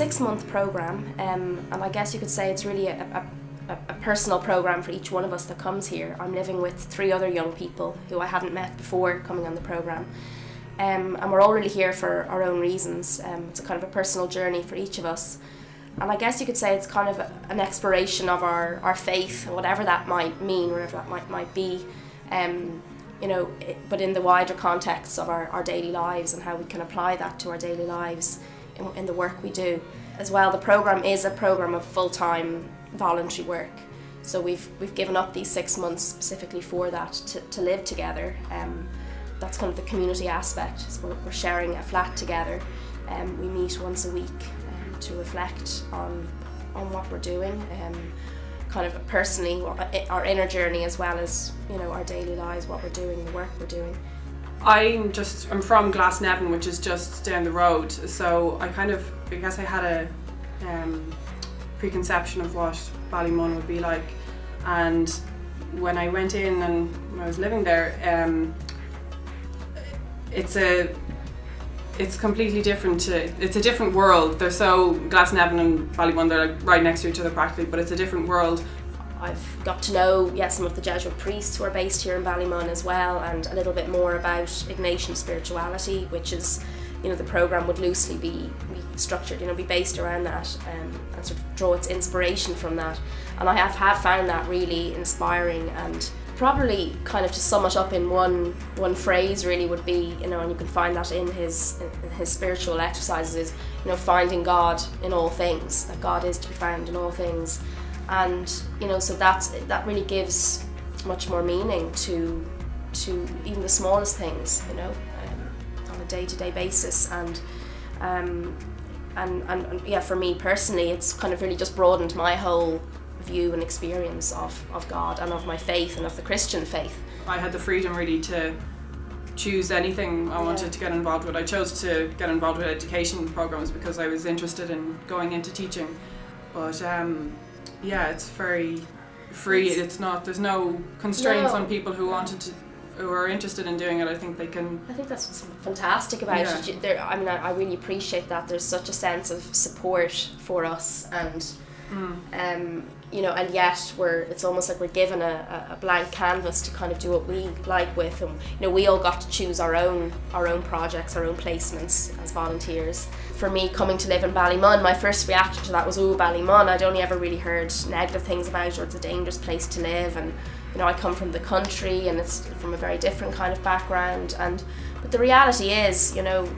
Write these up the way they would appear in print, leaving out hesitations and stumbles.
a 6-month programme, and I guess you could say it's really a personal programme for each one of us that comes here. I'm living with 3 other young people who I hadn't met before coming on the programme, and we're all really here for our own reasons. It's a kind of a personal journey for each of us, and I guess you could say it's kind of an exploration of our faith, whatever that might mean, whatever that might be. You know, but in the wider context of our daily lives and how we can apply that to our daily lives in the work we do. As well, the programme is a programme of full-time voluntary work. So we've given up these 6 months specifically for that, to live together. That's kind of the community aspect. So we're sharing a flat together. We meet once a week to reflect on what we're doing. Kind of personally, our inner journey, as well as, you know, our daily lives, what we're doing, the work we're doing. I'm from Glasnevin, which is just down the road, so I guess I had a preconception of what Ballymun would be like, and when I went in and when I was living there, it's completely different. It's a different world. They're so, Glasnevin and Ballymun, they're like right next to each other practically, but it's a different world. I've got to know, some of the Jesuit priests who are based here in Ballymun as well, and a little bit more about Ignatian spirituality, which is, you know, the programme would loosely be structured, you know, be based around that, and sort of draw its inspiration from that. And I have found that really inspiring, and probably kind of to sum it up in one phrase really would be, you know, and you can find that in his spiritual exercises, you know, finding God in all things, that God is to be found in all things. And, you know, so that really gives much more meaning to even the smallest things, you know, on a day-to-day basis. And yeah, for me personally, it's kind of really just broadened my whole view and experience of God and of my faith and of the Christian faith. I had the freedom really to choose anything I wanted to get involved with. I chose to get involved with education programs because I was interested in going into teaching, but yeah, it's very free. There's no constraints on people who who are interested in doing it. I think they can. I think that's what's fantastic about it. I mean, I really appreciate that there's such a sense of support for us, and you know, and yet it's almost like we're given a blank canvas to kind of do what we like with, and you know, we all got to choose our own projects, our own placements as volunteers. For me, coming to live in Ballymun, my first reaction to that was, oh, Ballymun, I'd only ever really heard negative things about it, or it's a dangerous place to live, and you know, I come from the country and it's from a very different kind of background, but the reality is, you know,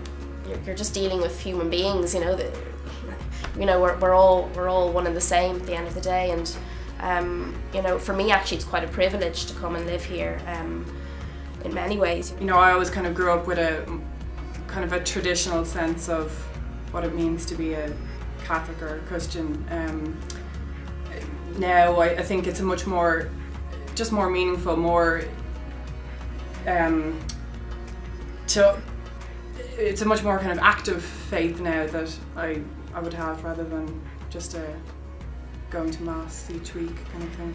you're just dealing with human beings, you know, you know, we're all one and the same at the end of the day, and you know, for me actually it's quite a privilege to come and live here in many ways. You know, I always kind of grew up with a kind of a traditional sense of what it means to be a Catholic or a Christian. Now I think it's a much more, just more meaningful, more it's a much more kind of active faith now that I would have, rather than just going to Mass each week kind of thing.